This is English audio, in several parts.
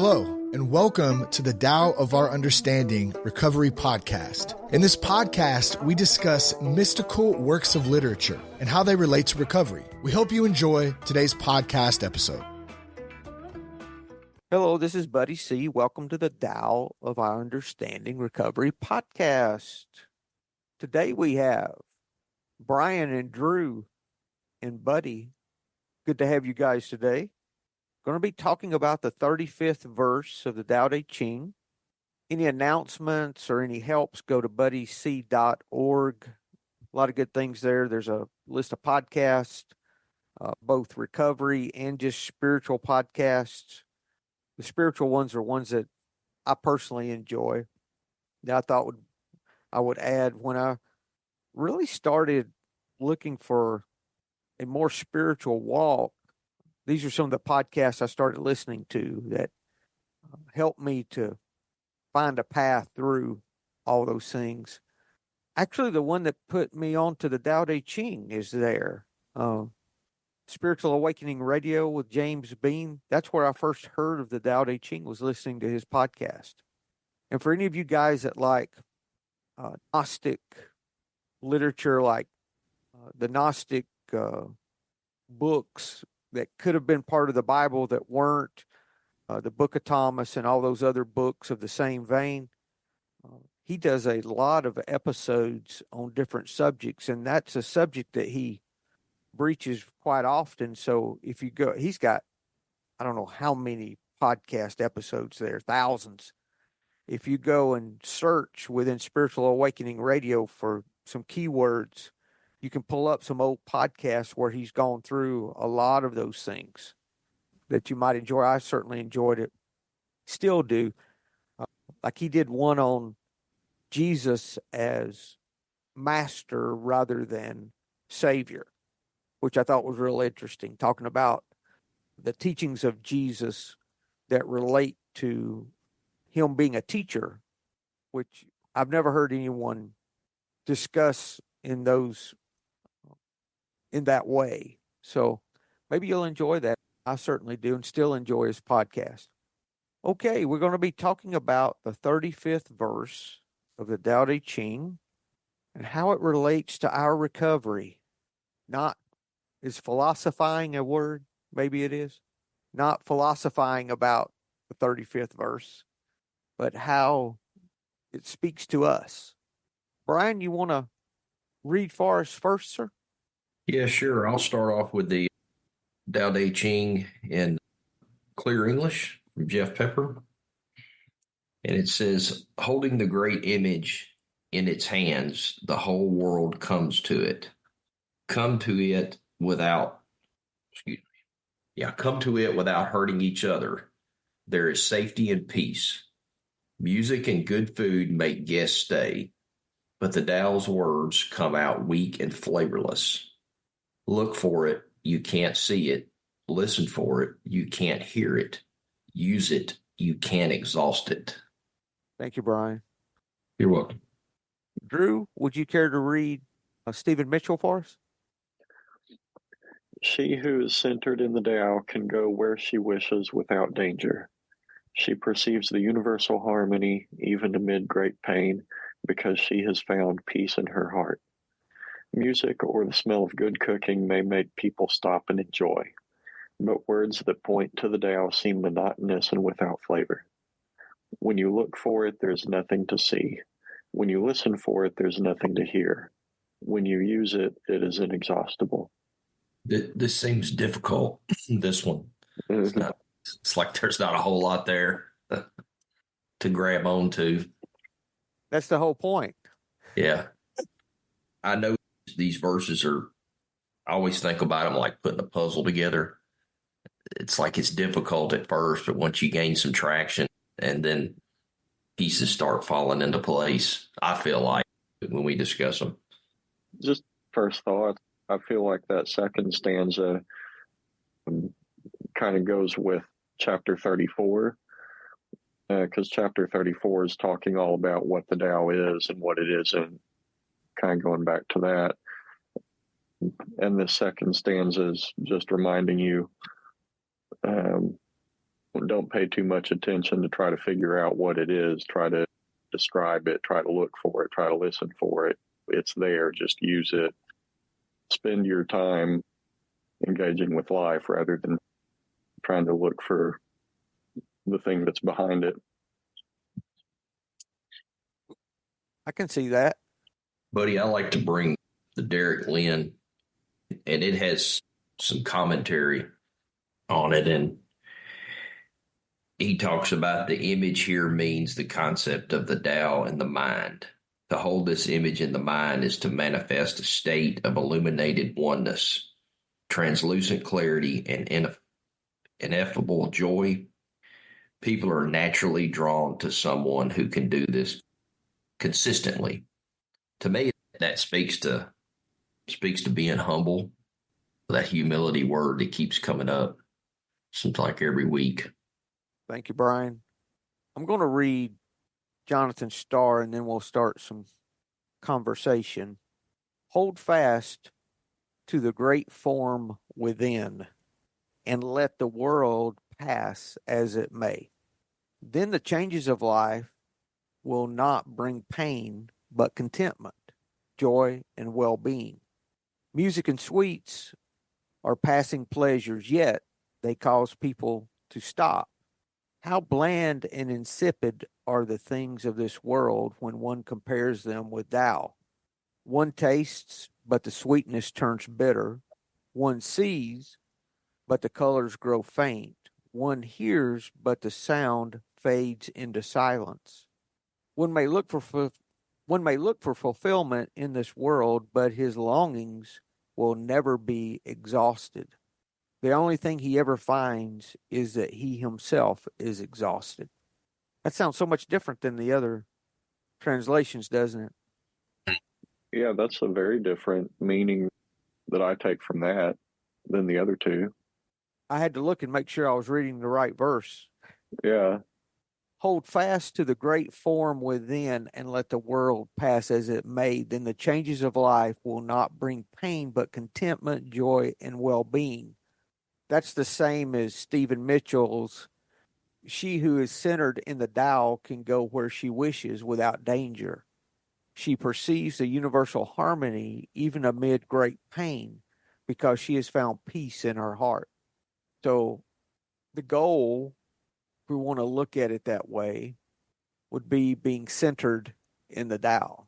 Hello, and welcome to the Tao of Our Understanding Recovery Podcast. In this podcast, we discuss mystical works of literature and how they relate to recovery. We hope you enjoy today's podcast episode. Hello, this is Buddy C. Welcome to the Tao of Our Understanding Recovery Podcast. Today we have Brian and Drew and Buddy. Good to have you guys today. Going to be talking about the 35th verse of the Tao Te Ching. Any announcements or any helps, go to buddyc.org. A lot of good things there. There's a list of podcasts, both recovery and just spiritual podcasts. The spiritual ones are ones that I personally enjoy. That I thought I would add when I really started looking for a more spiritual walk. These are some of the podcasts I started listening to that helped me to find a path through all those things. Actually, the one that put me onto the Tao Te Ching is there. Spiritual Awakening Radio with James Bean. That's where I first heard of the Tao Te Ching, was listening to his podcast. And for any of you guys that like Gnostic literature, like the Gnostic books that could have been part of the Bible that weren't, the Book of Thomas and all those other books of the same vein, he does a lot of episodes on different subjects, and that's a subject that he breaches quite often. So if you go, he's got, I don't know how many podcast episodes there, thousands. If you go and search within Spiritual Awakening Radio for some keywords, you can pull up some old podcasts where he's gone through a lot of those things that you might enjoy. I certainly enjoyed it, still do. Like he did one on Jesus as master rather than savior, which I thought was real interesting, talking about the teachings of Jesus that relate to him being a teacher, which I've never heard anyone discuss in that way. So maybe you'll enjoy that. I certainly do, and still enjoy his podcast. Okay, we're going to be talking about the 35th verse of the Tao Te Ching and how it relates to our recovery. Not, is philosophizing a word? Maybe it is. Not philosophizing about the 35th verse, but how it speaks to us. Brian, you want to read for us first, sir? Yeah, sure. I'll start off with the Tao Te Ching in clear English from Jeff Pepper. And it says, holding the great image in its hands, the whole world comes to it. Come to it without hurting each other. There is safety and peace. Music and good food make guests stay, but the Tao's words come out weak and flavorless. Look for it, you can't see it. Listen for it, you can't hear it. Use it, you can't exhaust it. Thank you, Brian. You're welcome. Drew, would you care to read Stephen Mitchell for us? She who is centered in the Tao can go where she wishes without danger. She perceives the universal harmony even amid great pain because she has found peace in her heart. Music or the smell of good cooking may make people stop and enjoy, but words that point to the Tao seem monotonous and without flavor. When you look for it, there's nothing to see. When you listen for it, there's nothing to hear. When you use it, it is inexhaustible. This seems difficult, this one. It's like there's not a whole lot there to grab onto. That's the whole point. Yeah. I know these verses I always think about them like putting a puzzle together. It's like it's difficult at first, but once you gain some traction and then pieces start falling into place, I feel like, when we discuss them. Just first thought, I feel like that second stanza kind of goes with chapter 34, because chapter 34 is talking all about what the Tao is and what it isn't, kind of going back to that. And the second stanza is just reminding you don't pay too much attention to try to figure out what it is. Try to describe it. Try to look for it. Try to listen for it. It's there. Just use it. Spend your time engaging with life rather than trying to look for the thing that's behind it. I can see that. Buddy, I like to bring the Derek Lynn, and it has some commentary on it. And he talks about the image here means the concept of the Tao in the mind. To hold this image in the mind is to manifest a state of illuminated oneness, translucent clarity, and ineffable joy. People are naturally drawn to someone who can do this consistently. To me, that speaks to being humble. That humility word that keeps coming up, seems like every week. Thank you, Brian. I'm going to read Jonathan Starr, and then we'll start some conversation. Hold fast to the great form within, and let the world pass as it may. Then the changes of life will not bring pain, but contentment, joy, and well-being. Music and sweets are passing pleasures, yet they cause people to stop. How bland and insipid are the things of this world when one compares them with Tao. One tastes, but the sweetness turns bitter. One sees, but the colors grow faint. One hears, but the sound fades into silence. One may look for fulfillment in this world, but his longings will never be exhausted. The only thing he ever finds is that he himself is exhausted. That sounds so much different than the other translations, doesn't it? Yeah, that's a very different meaning that I take from that than the other two. I had to look and make sure I was reading the right verse. Yeah. Hold fast to the great form within and let the world pass as it may. Then the changes of life will not bring pain, but contentment, joy, and well-being. That's the same as Stephen Mitchell's, she who is centered in the Tao can go where she wishes without danger. She perceives the universal harmony even amid great pain because she has found peace in her heart. So the goal, if we want to look at it that way, would be being centered in the Tao.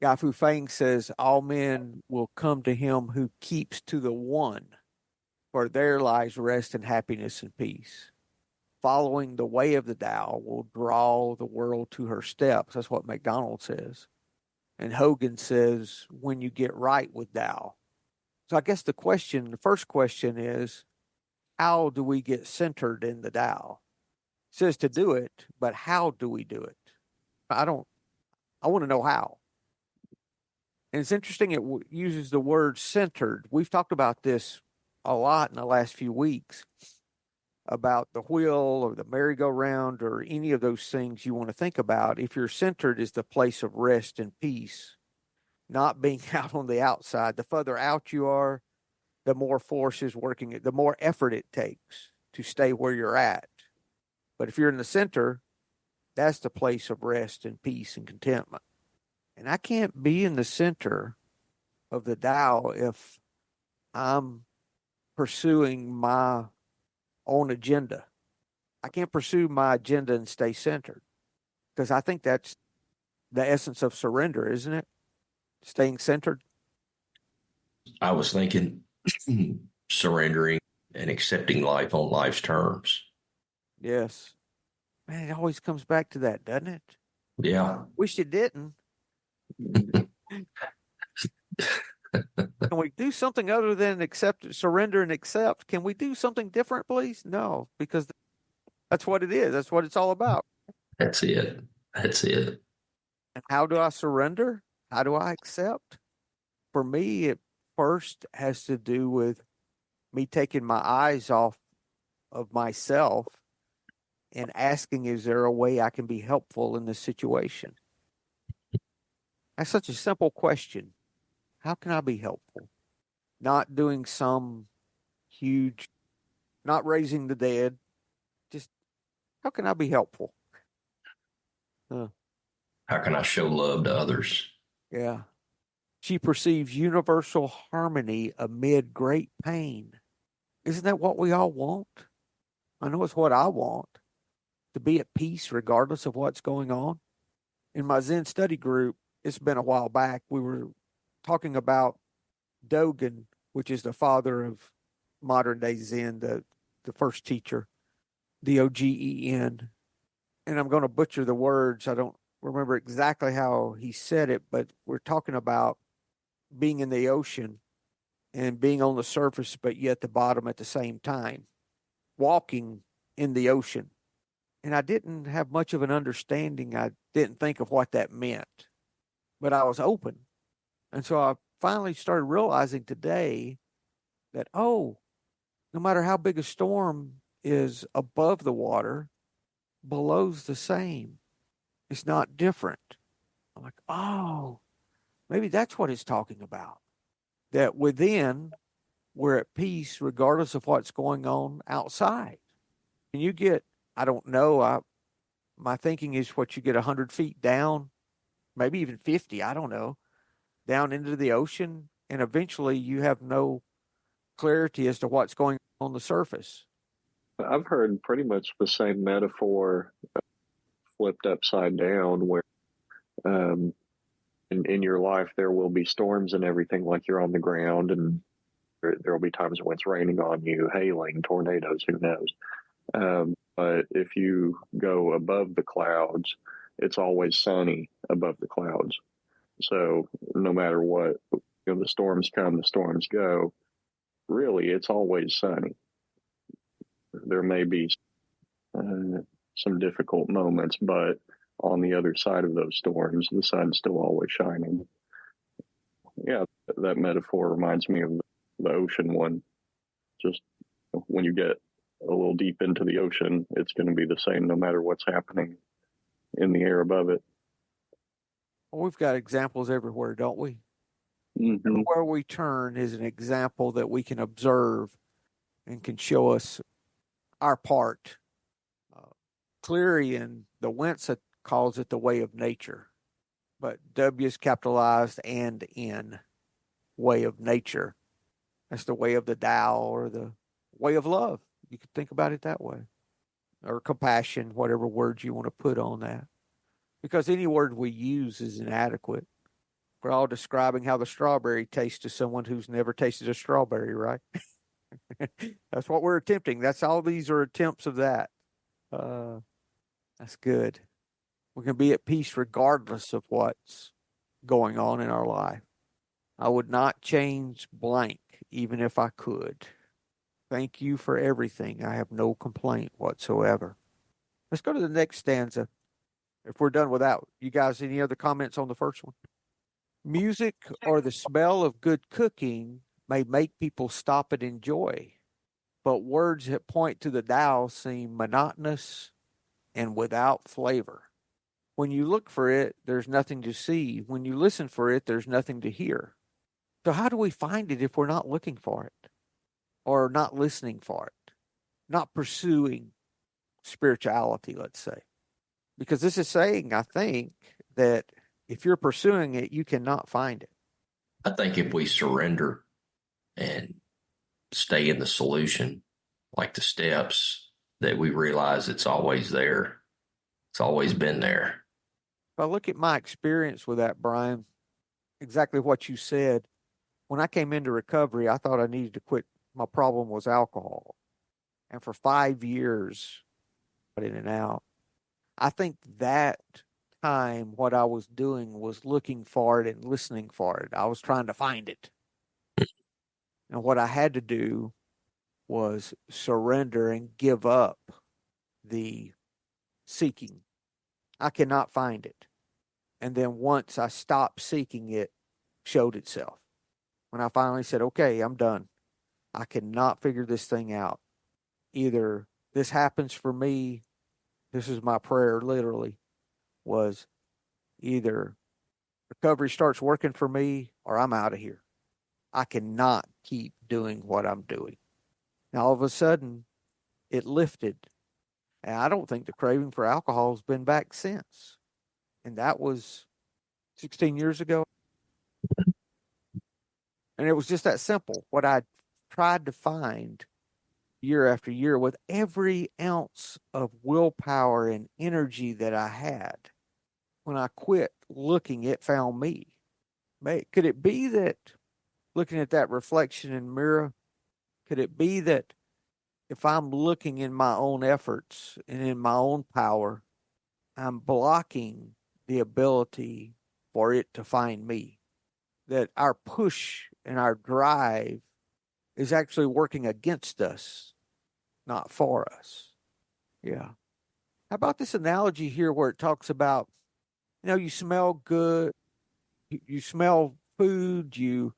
Guy Fu Feng says, all men will come to him who keeps to the one, for there lies rest and happiness and peace. Following the way of the Tao will draw the world to her steps. That's what MacDonald says. And Hogan says, when you get right with Tao. So I guess the first question is, how do we get centered in the Tao? It says to do it, but how do we do it? I want to know how. And it's interesting, it uses the word centered. We've talked about this a lot in the last few weeks about the wheel or the merry-go-round or any of those things you want to think about. If you're centered is the place of rest and peace, not being out on the outside. The further out you are, the more force is working, the more effort it takes to stay where you're at. But if you're in the center, that's the place of rest and peace and contentment. And I can't be in the center of the Tao if I'm pursuing my own agenda. I can't pursue my agenda and stay centered, because I think that's the essence of surrender, isn't it? Staying centered. I was thinking surrendering and accepting life on life's terms. Yes. Man, it always comes back to that, doesn't it? Yeah. Wish it didn't. Can we do something other than accept, surrender and accept? Can we do something different, please? No, because that's what it is. That's what it's all about. That's it. That's it. And how do I surrender? How do I accept? For me, it first has to do with me taking my eyes off of myself and asking, is there a way I can be helpful in this situation? That's such a simple question. How can I be helpful? Not doing some huge, not raising the dead, just How can I be helpful? How can I show love to others? Yeah. She perceives universal harmony amid great pain. Isn't that what we all want? I know it's what I want, to be at peace regardless of what's going on. In my Zen study group, it's been a while back, we were talking about Dogen, which is the father of modern day Zen, the first teacher, Dogen. And I'm going to butcher the words. I don't remember exactly how he said it, but we're talking about being in the ocean and being on the surface, but yet the bottom at the same time, walking in the ocean. And I didn't have much of an understanding. I didn't think of what that meant, but I was open. And so I finally started realizing today that, oh, no matter how big a storm is above the water, below's the same. It's not different. I'm like, oh, maybe that's what it's talking about. That within, we're at peace regardless of what's going on outside. And you get, I don't know, my thinking is what you get 100 feet down, maybe even 50, I don't know, down into the ocean. And eventually you have no clarity as to what's going on the surface. I've heard pretty much the same metaphor flipped upside down, where in your life there will be storms and everything, like you're on the ground, and there will be times when it's raining on you, hailing, tornadoes, who knows. But if you go above the clouds, it's always sunny above the clouds. So no matter what, the storms come, the storms go, really, it's always sunny. There may be some difficult moments, but on the other side of those storms, the sun's still always shining. Yeah, that metaphor reminds me of the ocean one. Just when you get a little deep into the ocean, it's going to be the same no matter what's happening in the air above it. Well, we've got examples everywhere, don't we? Mm-hmm. Everywhere we turn is an example that we can observe and can show us our part. Cleary in the Winsa calls it the way of nature, but W is capitalized and in way of nature. That's the way of the Tao, or the way of love. You could think about it that way. Or compassion, whatever words you want to put on that. Because any word we use is inadequate. We're all describing how the strawberry tastes to someone who's never tasted a strawberry, right? That's what we're attempting. That's all these are attempts of that. That's good. We can be at peace regardless of what's going on in our life. I would not change blank, even if I could. Thank you for everything. I have no complaint whatsoever. Let's go to the next stanza. If we're done with that, you guys, any other comments on the first one? Music or the smell of good cooking may make people stop and enjoy, but words that point to the Tao seem monotonous and without flavor. When you look for it, there's nothing to see. When you listen for it, there's nothing to hear. So how do we find it if we're not looking for it, or not listening for it, not pursuing spirituality, let's say? Because this is saying, I think, that if you're pursuing it, you cannot find it. I think if we surrender and stay in the solution, like the steps, that we realize it's always there. It's always been there. If I look at my experience with that, Brian, exactly what you said, when I came into recovery, I thought I needed to quit. My problem was alcohol. And for 5 years, in and out, I think that time what I was doing was looking for it and listening for it. I was trying to find it. And what I had to do was surrender and give up the seeking. I cannot find it. And then once I stopped seeking, it showed itself. When I finally said, okay, I'm done. I cannot figure this thing out. Either this happens for me, this is my prayer literally, was either recovery starts working for me or I'm out of here. I cannot keep doing what I'm doing. Now, all of a sudden, it lifted. And I don't think the craving for alcohol has been back since. And that was 16 years ago. And it was just that simple. What I tried to find year after year with every ounce of willpower and energy that I had, when I quit looking, it found me. Could it be that looking at that reflection in the mirror, could it be that if I'm looking in my own efforts and in my own power, I'm blocking the ability for it to find me? That our push and our drive is actually working against us, not for us. Yeah. How about this analogy here where it talks about, you smell good, you smell food, you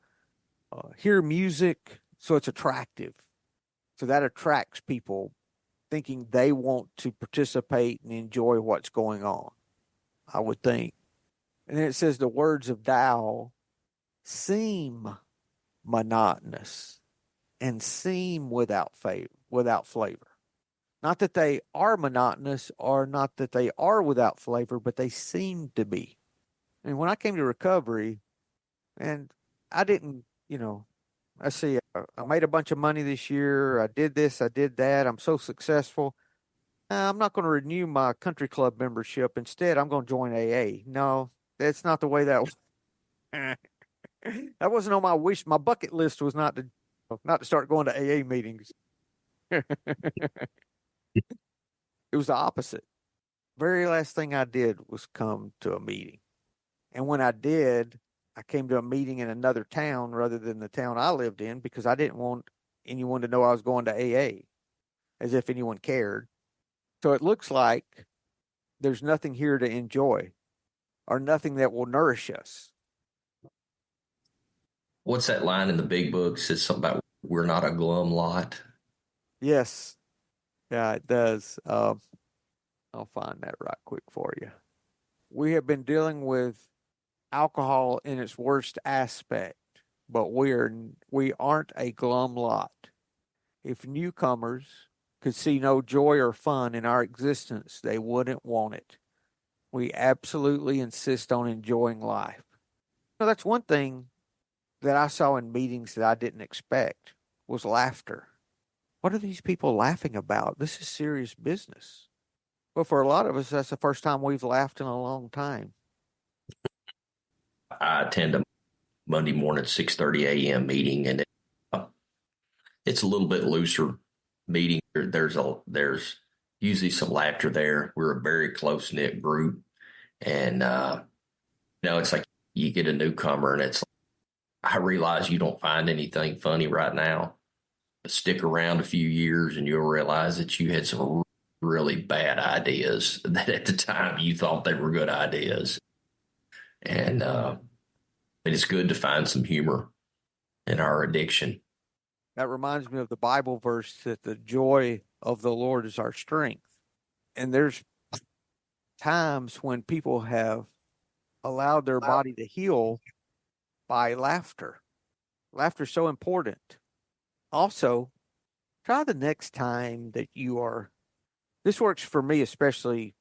hear music, so it's attractive. So that attracts people thinking they want to participate and enjoy what's going on, I would think. And then it says the words of Tao seem monotonous and seem without flavor. Not that they are monotonous or not that they are without flavor, but they seem to be. And when I came to recovery, and I didn't, let's see, I made a bunch of money this year. I did this, I did that. I'm so successful. I'm not going to renew my country club membership. Instead, I'm going to join AA. No, that's not the way that was. That wasn't on my wish. My bucket list was not to start going to AA meetings. It was the opposite. Very last thing I did was come to a meeting. And when I did, I came to a meeting in another town rather than the town I lived in because I didn't want anyone to know I was going to AA, as if anyone cared. So it looks like there's nothing here to enjoy or nothing that will nourish us. What's that line in the big book? It says something about we're not a glum lot. Yes. Yeah, it does. I'll find that right quick for you. We have been dealing with alcohol in its worst aspect, but we aren't a glum lot. If newcomers could see no joy or fun in our existence, they wouldn't want it. We absolutely insist on enjoying life. That's one thing that I saw in meetings that I didn't expect was laughter. What are these people laughing about? This is serious business. Well, for a lot of us, that's the first time we've laughed in a long time. I attend a Monday morning 6:30 a.m. meeting, and it's a little bit looser meeting. There's usually some laughter there. We're a very close knit group, and it's like you get a newcomer, and it's I realize you don't find anything funny right now. But stick around a few years, and you'll realize that you had some really bad ideas that at the time you thought they were good ideas, and it's good to find some humor in our addiction. That reminds me of the Bible verse that the joy of the Lord is our strength. And there's times when people have allowed their body to heal by laughter. Laughter is so important. Also, try the next time that this works for me, especially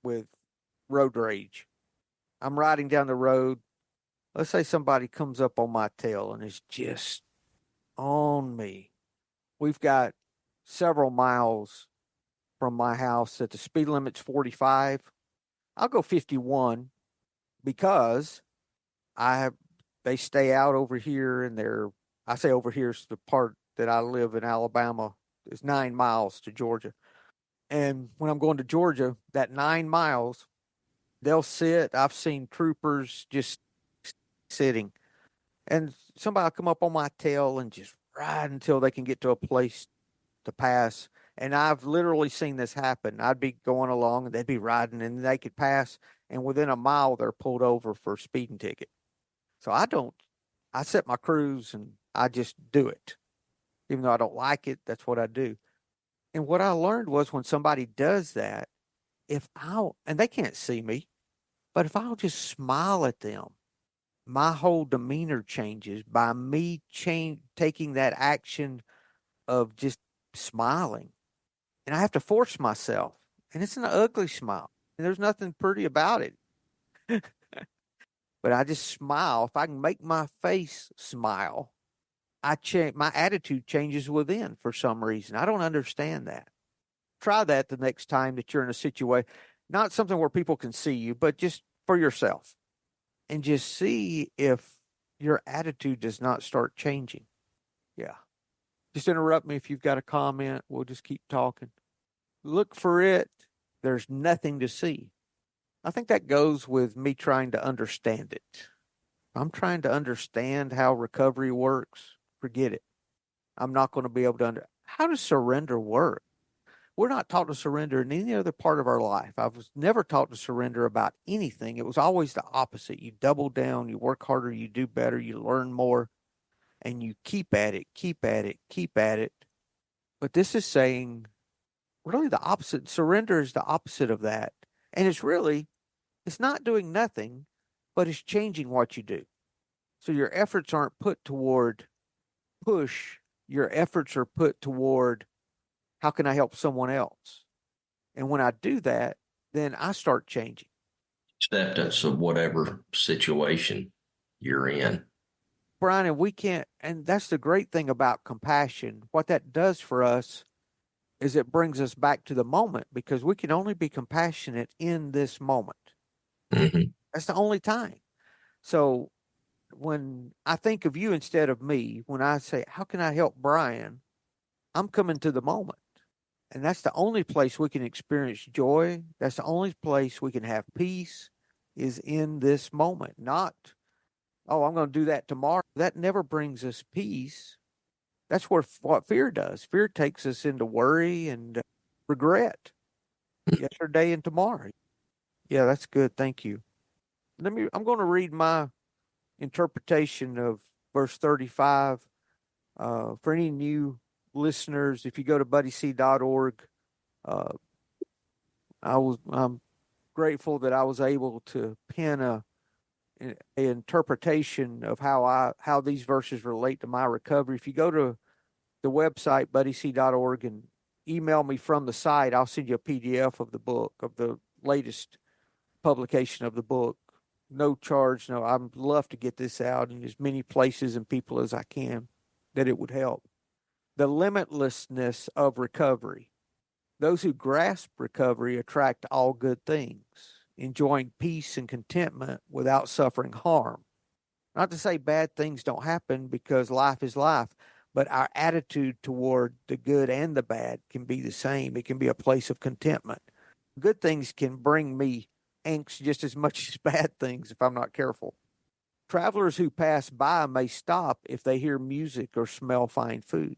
with road rage. I'm riding down the road. Let's say somebody comes up on my tail and is just on me. We've got several miles from my house that the speed limit's 45. I'll go 51 because they stay out over here, and I say over here is the part that I live in Alabama. It's 9 miles to Georgia. And when I'm going to Georgia, that 9 miles, they'll sit. I've seen troopers just sitting, and somebody will come up on my tail and just ride until they can get to a place to pass. And I've literally seen this happen. I'd be going along and they'd be riding and they could pass, and within a mile they're pulled over for a speeding ticket. So I set my cruise and I just do it. Even though I don't like it, that's what I do. And what I learned was when somebody does that, and they can't see me, but if I'll just smile at them, my whole demeanor changes by me taking that action of just smiling. And I have to force myself. And it's an ugly smile. And there's nothing pretty about it. But I just smile. If I can make my face smile, my attitude changes within for some reason. I don't understand that. Try that the next time that you're in a situation, not something where people can see you, but just for yourself. And just see if your attitude does not start changing. Yeah. Just interrupt me if you've got a comment. We'll just keep talking. Look for it. There's nothing to see. I think that goes with me trying to understand it. I'm trying to understand how recovery works. Forget it. I'm not going to be able to how does surrender work? We're not taught to surrender in any other part of our life. I was never taught to surrender about anything. It was always the opposite. You double down, you work harder, you do better, you learn more, and you keep at it, keep at it, keep at it. But this is saying really the opposite. Surrender is the opposite of that. And it's not doing nothing, but it's changing what you do. So your efforts aren't put toward push. Your efforts are put toward how can I help someone else? And when I do that, then I start changing. Acceptance of whatever situation you're in. Brian, and that's the great thing about compassion. What that does for us is it brings us back to the moment because we can only be compassionate in this moment. Mm-hmm. That's the only time. So when I think of you instead of me, when I say, how can I help Brian? I'm coming to the moment. And that's the only place we can experience joy. That's the only place we can have peace is in this moment. Not, oh, I'm going to do that tomorrow. That never brings us peace. That's what fear does. Fear takes us into worry and regret. Yesterday and tomorrow. Yeah, that's good. Thank you. I'm going to read my interpretation of verse 35. For any new listeners, if you go to buddyc.org, I'm grateful that I was able to pen an interpretation of how these verses relate to my recovery. If you go to the website buddyc.org and email me from the site, I'll send you a PDF of the book, of the latest publication of the book. No charge. No, I'd love to get this out in as many places and people as I can that it would help. The limitlessness of recovery. Those who grasp recovery attract all good things, enjoying peace and contentment without suffering harm. Not to say bad things don't happen because life is life, but our attitude toward the good and the bad can be the same. It can be a place of contentment. Good things can bring me angst just as much as bad things if I'm not careful. Travelers who pass by may stop if they hear music or smell fine food.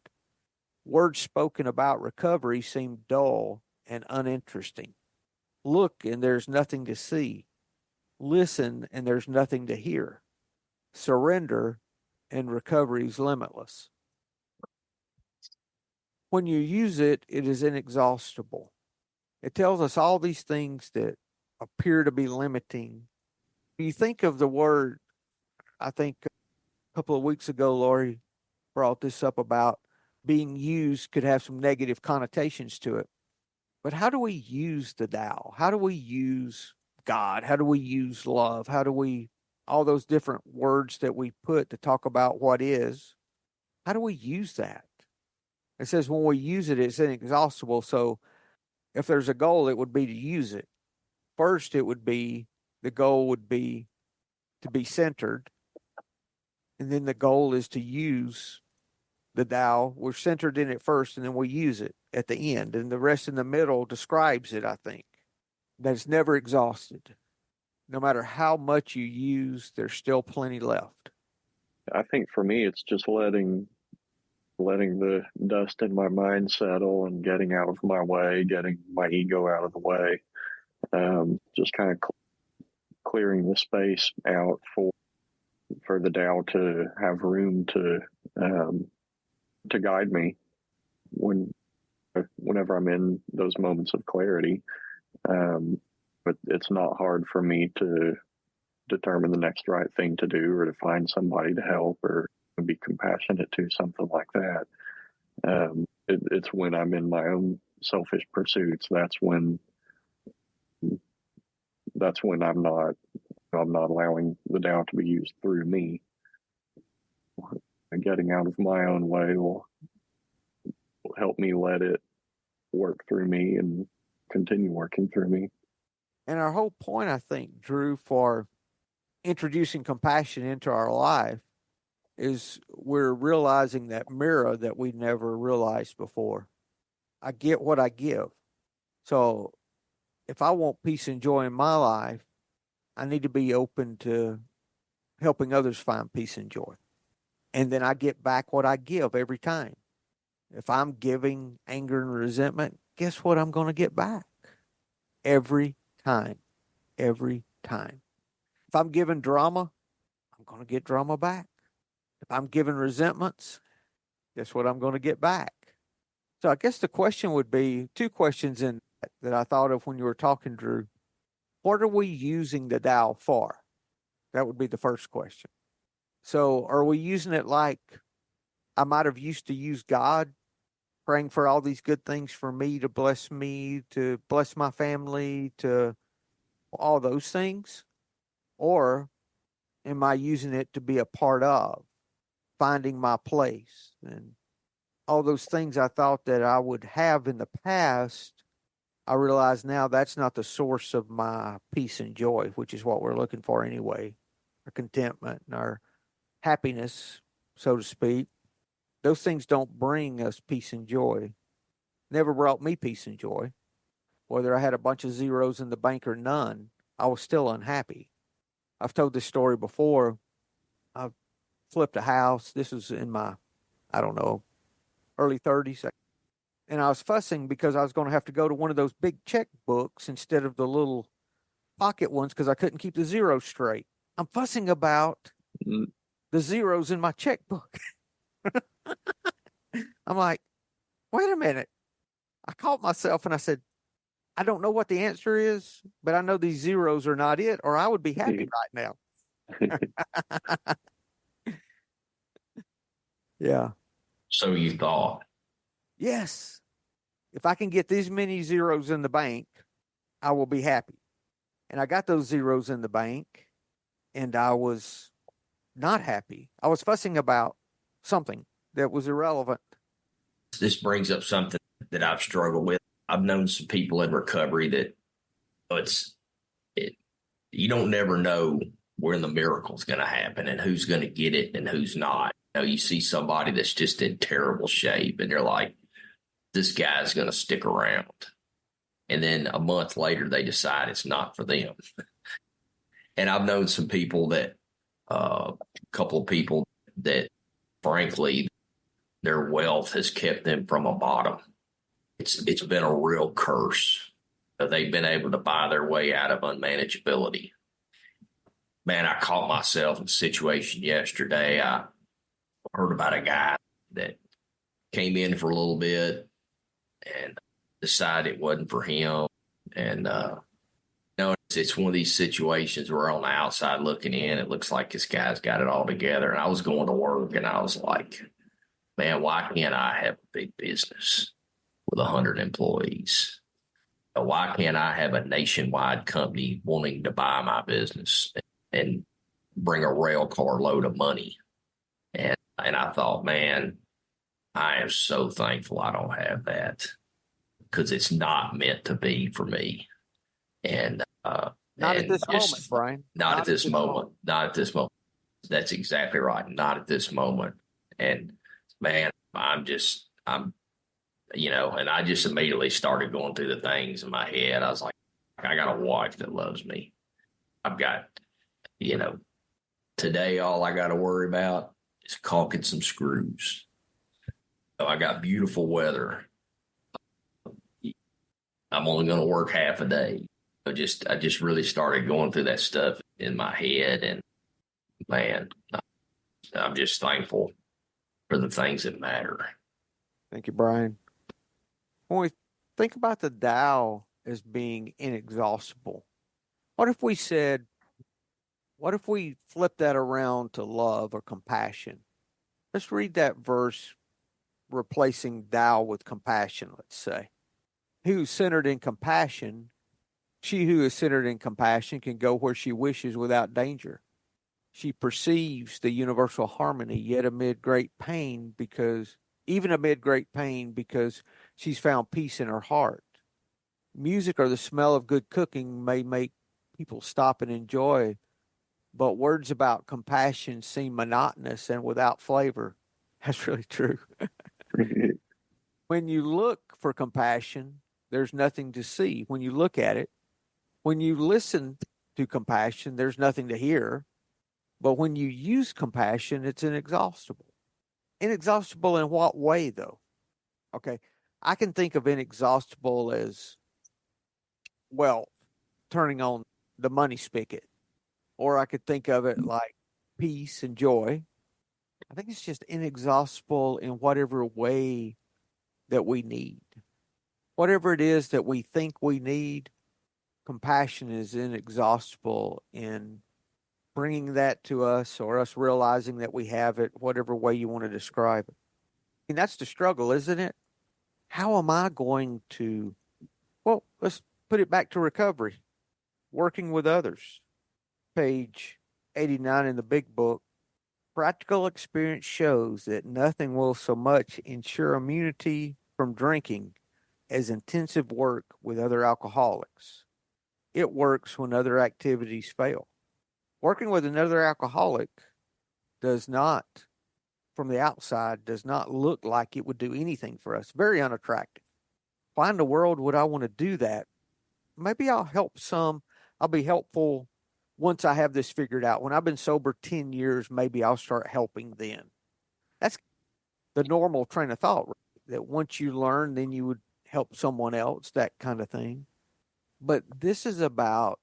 Words spoken about recovery seem dull and uninteresting. Look, and there's nothing to see. Listen, and there's nothing to hear. Surrender, and recovery is limitless. When you use it, it is inexhaustible. It tells us all these things that appear to be limiting. You think of the word, I think a couple of weeks ago, Lori brought this up about being used could have some negative connotations to it. But how do we use the Tao? How do we use God? How do we use love? How do we, all those different words that we put to talk about what is, how do we use that? It says when we use it, it's inexhaustible. So if there's a goal, it would be to use it. First, the goal would be to be centered. And then the goal is to use the Tao. We're centered in it first, and then we use it at the end. And the rest in the middle describes it, I think. That it's never exhausted. No matter how much you use, there's still plenty left. I think for me, it's just letting the dust in my mind settle and getting out of my way, getting my ego out of the way. Just kind of clearing the space out for the Tao to have room to guide me whenever I'm in those moments of clarity. But it's not hard for me to determine the next right thing to do or to find somebody to help or be compassionate to, something like that. It's when I'm in my own selfish pursuits, that's when I'm not allowing the Tao to be used through me. And getting out of my own way will help me let it work through me and continue working through me. And our whole point, I think, Drew, for introducing compassion into our life is we're realizing that mirror that we never realized before. I get what I give. So if I want peace and joy in my life, I need to be open to helping others find peace and joy. And then I get back what I give every time. If I'm giving anger and resentment, guess what I'm going to get back? Every time. Every time. If I'm giving drama, I'm going to get drama back. If I'm giving resentments, guess what I'm going to get back? So I guess the question would be two questions in that I thought of when you were talking, Drew. What are we using the Tao for? That would be the first question. So are we using it like I might have used to use God, praying for all these good things for me, to bless my family, to all those things? Or am I using it to be a part of, finding my place, and all those things I thought that I would have in the past? I realize now that's not the source of my peace and joy, which is what we're looking for anyway, our contentment and our happiness, so to speak. Those things don't bring us peace and joy. Never brought me peace and joy. Whether I had a bunch of zeros in the bank or none, I was still unhappy. I've told this story before. I flipped a house. This was in my, early 30s. And I was fussing because I was going to have to go to one of those big checkbooks instead of the little pocket ones because I couldn't keep the zeros straight. I'm fussing about the zeros in my checkbook. I'm like, wait a minute. I caught myself and I said, I don't know what the answer is, but I know these zeros are not it, or I would be happy right now. Yeah. So you thought. Yes. If I can get these many zeros in the bank, I will be happy. And I got those zeros in the bank, and I was not happy. I was fussing about something that was irrelevant. This brings up something that I've struggled with. I've known some people in recovery that you don't never know when the miracle's going to happen and who's going to get it and who's not. You see somebody that's just in terrible shape, and you're like, this guy's going to stick around. And then a month later, they decide it's not for them. And I've known some people that, a couple of people that, frankly, their wealth has kept them from a bottom. It's been a real curse. They've been able to buy their way out of unmanageability. Man, I caught myself in a situation yesterday. I heard about a guy that came in for a little bit and decided it wasn't for him. And, it's one of these situations where on the outside looking in, it looks like this guy's got it all together. And I was going to work and I was like, man, why can't I have a big business with 100 employees? Why can't I have a nationwide company wanting to buy my business and bring a rail car load of money? And I thought, man, I am so thankful I don't have that, because it's not meant to be for me. And not at this moment, Brian. Not at this moment. Not at this moment. That's exactly right. Not at this moment. And man, and I just immediately started going through the things in my head. I was like, I got a wife that loves me. I've got, today all I got to worry about is caulking some screws. So I got beautiful weather. I'm only going to work half a day. I just really started going through that stuff in my head, and man, I'm just thankful for the things that matter. Thank you, Brian. When we think about the Tao as being inexhaustible, what if we flip that around to love or compassion? Let's read that verse, replacing Tao with compassion, let's say. who's centered in compassion, she who is centered in compassion can go where she wishes without danger. She perceives the universal harmony, yet amid great pain, because she's found peace in her heart. Music or the smell of good cooking may make people stop and enjoy, but words about compassion seem monotonous and without flavor. That's really true. When you look for compassion, there's nothing to see when you look at it. When you listen to compassion, there's nothing to hear. But when you use compassion, it's inexhaustible. Inexhaustible in what way, though? Okay, I can think of inexhaustible as, well, turning on the money spigot. Or I could think of it like peace and joy. I think it's just inexhaustible in whatever way that we need. Whatever it is that we think we need, compassion is inexhaustible in bringing that to us, or us realizing that we have it, whatever way you want to describe it. And that's the struggle, isn't it? How am I going to, well, let's put it back to recovery, working with others. Page 89 in the big book. Practical experience shows that nothing will so much ensure immunity from drinking as intensive work with other alcoholics. It works when other activities fail. Working with another alcoholic does not, from the outside, does not look like it would do anything for us. Very unattractive. Why in the world would I want to do that? Maybe I'll help some. I'll be helpful once I have this figured out. When I've been sober 10 years, maybe I'll start helping then. That's the normal train of thought, right? That once you learn, then you would help someone else, that kind of thing. But this is about,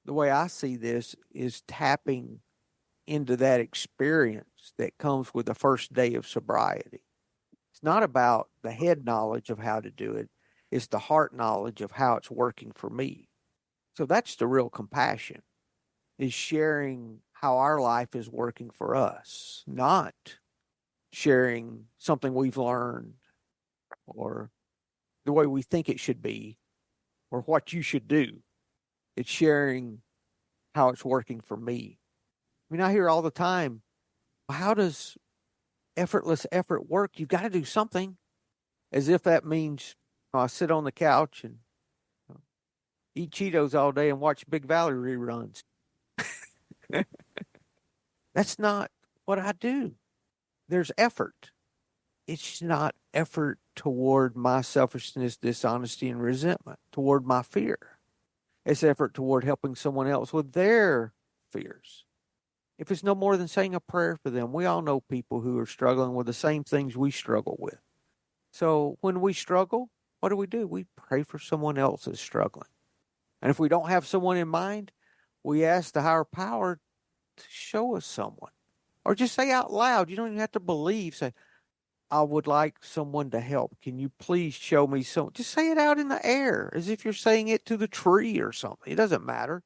the way I see this is tapping into that experience that comes with the first day of sobriety. It's not about the head knowledge of how to do it. It's the heart knowledge of how it's working for me. So that's the real compassion, is sharing how our life is working for us, not sharing something we've learned or the way we think it should be or what you should do. It's sharing how it's working for me. I mean, I hear all the time, how does effortless effort work? You've got to do something, as if that means I sit on the couch and eat Cheetos all day and watch Big Valley reruns. That's not what I do. There's effort. It's not effort toward my selfishness, dishonesty, and resentment, toward my fear. It's effort toward helping someone else with their fears. If it's no more than saying a prayer for them, we all know people who are struggling with the same things we struggle with. So when we struggle, what do? We pray for someone else that's struggling. And if we don't have someone in mind, we ask the higher power to show us someone. Or just say out loud. You don't even have to believe. Say, I would like someone to help. Can you please show me someone? Just say it out in the air as if you're saying it to the tree or something. It doesn't matter.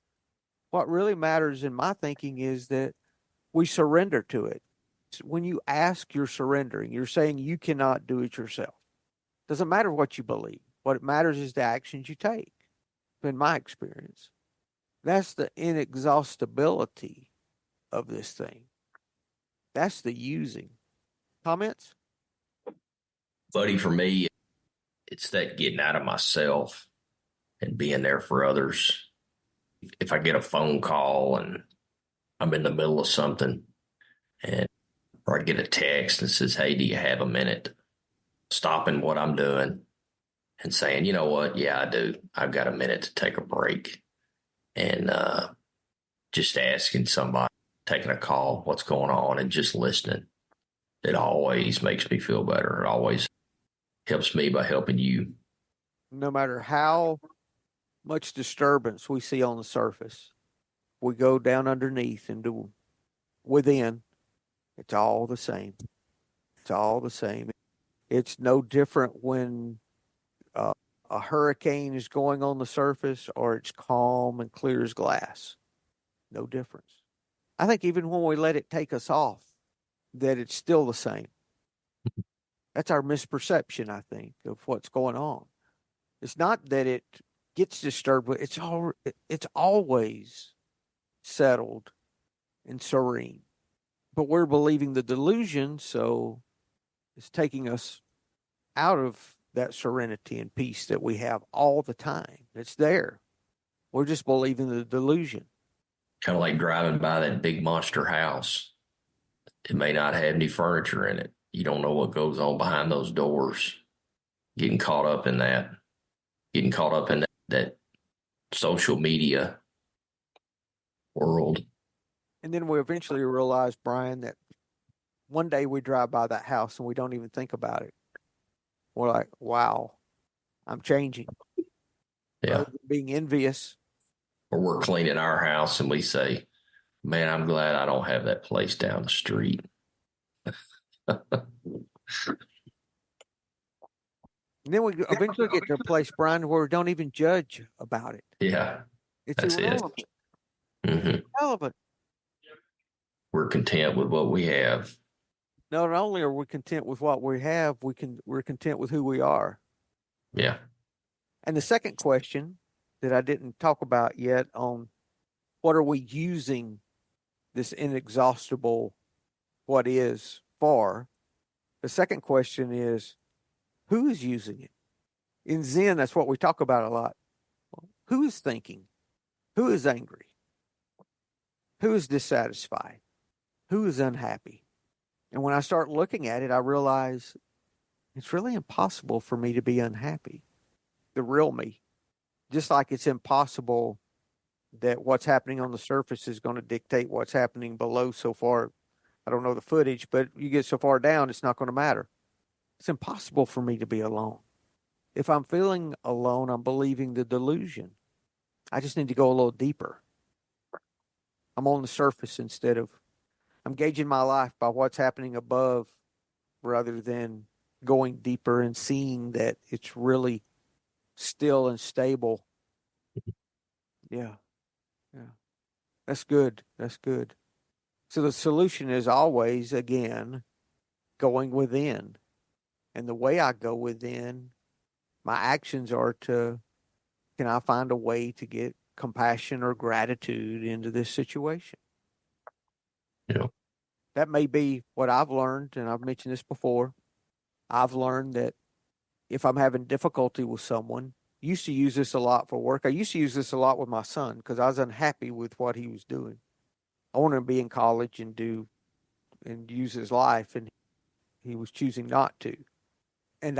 What really matters in my thinking is that we surrender to it. When you ask, you're surrendering. You're saying you cannot do it yourself. Doesn't matter what you believe. What matters is the actions you take. In my experience, that's the inexhaustibility of this thing. That's the using. Comments? Buddy, for me, it's that getting out of myself and being there for others. If I get a phone call and I'm in the middle of something, or I get a text that says, hey, do you have a minute? Stopping what I'm doing and saying, you know what? Yeah, I do. I've got a minute to take a break. And just asking somebody, taking a call, what's going on, and just listening. It always makes me feel better. It always helps me by helping you. No matter how much disturbance we see on the surface, we go down underneath into within, it's all the same. It's all the same. It's no different when a hurricane is going on the surface or it's calm and clear as glass. No difference. I think even when we let it take us off, that it's still the same. That's our misperception, I think, of what's going on. It's not that it gets disturbed, but it's always settled and serene. But we're believing the delusion, so it's taking us out of that serenity and peace that we have all the time. It's there. We're just believing the delusion. Kind of like driving by that big monster house. It may not have any furniture in it. You don't know what goes on behind those doors. Getting caught up in that social media world. And then we eventually realize, Brian, that one day we drive by that house and we don't even think about it. We're like, wow, I'm changing. Yeah. Rather than being envious. Or we're cleaning our house and we say, man, I'm glad I don't have that place down the street. And then we eventually get to a place, Brian, where we don't even judge about it. Yeah. It's that's irrelevant. it. Mm-hmm. It's irrelevant. We're content with what we have. Not only are we content with what we have, we're content with who we are. Yeah. And the second question that I didn't talk about yet on what are we using this inexhaustible what is for? The second question is, who is using it? In Zen, that's what we talk about a lot. Who is thinking? Who is angry? Who is dissatisfied? Who is unhappy? And when I start looking at it, I realize it's really impossible for me to be unhappy. The real me. Just like it's impossible that what's happening on the surface is going to dictate what's happening below so far. I don't know the footage, but you get so far down, it's not going to matter. It's impossible for me to be alone. If I'm feeling alone, I'm believing the delusion. I just need to go a little deeper. I'm on the surface instead of, I'm gauging my life by what's happening above rather than going deeper and seeing that it's really still and stable. Yeah. That's good. So the solution is always, again, going within. And the way I go within, my actions are can I find a way to get compassion or gratitude into this situation? Yeah. That may be what I've learned, and I've mentioned this before. I've learned that if I'm having difficulty with someone, used to use this a lot for work. I used to use this a lot with my son because I was unhappy with what he was doing. I wanted him to be in college and use his life, and he was choosing not to. And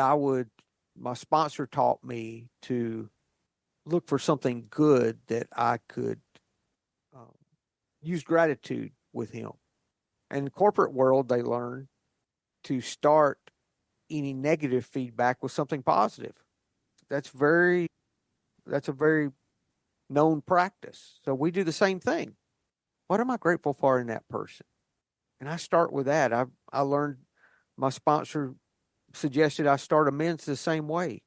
my sponsor taught me to look for something good that I could use gratitude with him. And in the corporate world, they learn to start any negative feedback with something positive. That's a very known practice. So we do the same thing. What am I grateful for in that person? And I start with that. I learned, my sponsor suggested I start amends the same way.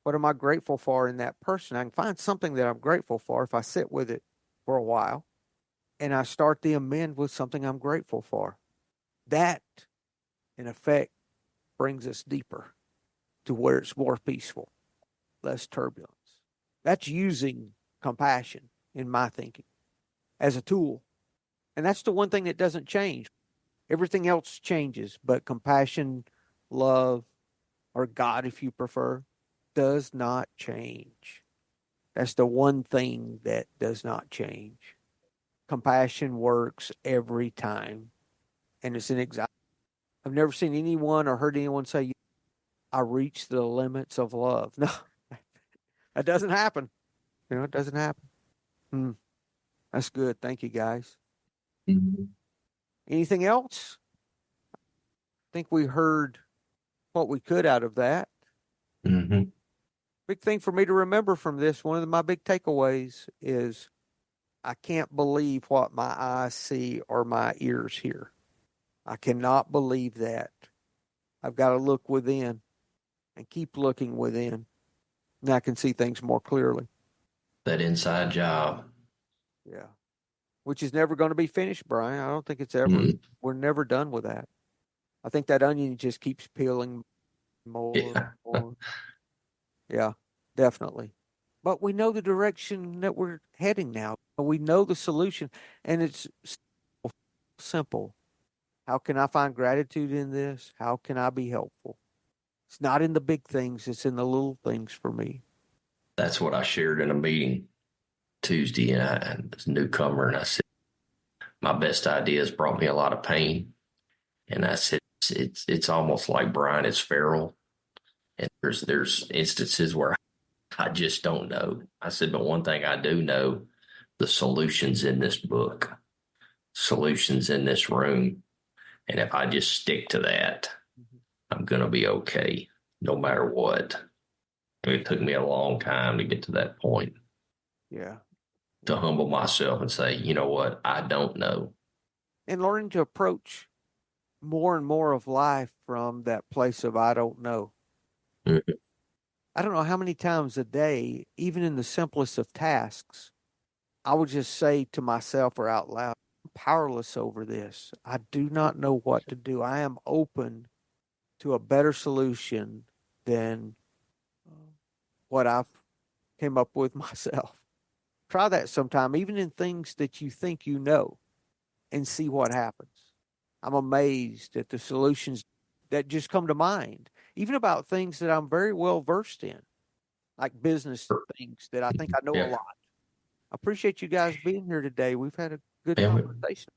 What am I grateful for in that person? I can find something that I'm grateful for if I sit with it for a while, and I start the amend with something I'm grateful for. That, in effect, brings us deeper to where it's more peaceful, less turbulence. That's using compassion, in my thinking, as a tool. And that's the one thing that doesn't change. Everything else changes, but compassion, love, or God, if you prefer, does not change. That's the one thing that does not change. Compassion works every time, and it's inexhaustible. I've never seen anyone or heard anyone say, I reached the limits of love. No, that doesn't happen. It doesn't happen. That's good. Thank you, guys. Mm-hmm. Anything else? I think we heard what we could out of that. Mm-hmm. Big thing for me to remember from this, one of my big takeaways is I can't believe what my eyes see or my ears hear. I cannot believe that. I've got to look within and keep looking within, and I can see things more clearly. That inside job. Yeah. Which is never going to be finished, Brian. I don't think it's ever, we're never done with that. I think that onion just keeps peeling more and more. Yeah. definitely. But we know the direction that we're heading now. We know the solution, and it's simple. How can I find gratitude in this? How can I be helpful? It's not in the big things, it's in the little things for me. That's what I shared in a meeting Tuesday, and I was a newcomer, and I said, my best ideas brought me a lot of pain. And I said, it's almost like Brian is feral. And there's instances where I just don't know. I said, but one thing I do know, the solutions in this book, solutions in this room. And if I just stick to that, I'm going to be okay, no matter what. It took me a long time to get to that point. Yeah. To humble myself and say, you know what, I don't know. And learning to approach more and more of life from that place of I don't know. Mm-hmm. I don't know how many times a day, even in the simplest of tasks, I would just say to myself or out loud, I'm powerless over this. I do not know what to do. I am open to a better solution than what I've came up with myself. Try that sometime, even in things that you think you know, and see what happens. I'm amazed at the solutions that just come to mind, even about things that I'm very well versed in, like business things that I think I know a lot. I appreciate you guys being here today. We've had a good conversation.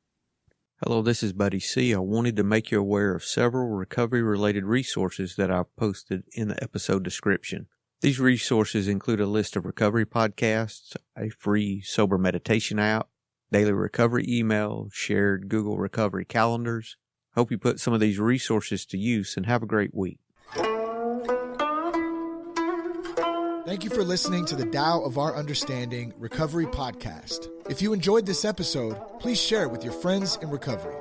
Hello, this is Buddy C. I wanted to make you aware of several recovery-related resources that I've posted in the episode description. These resources include a list of recovery podcasts, a free sober meditation app, daily recovery email, shared Google recovery calendars. Hope you put some of these resources to use and have a great week. Thank you for listening to the Tao of Our Understanding Recovery Podcast. If you enjoyed this episode, please share it with your friends in recovery.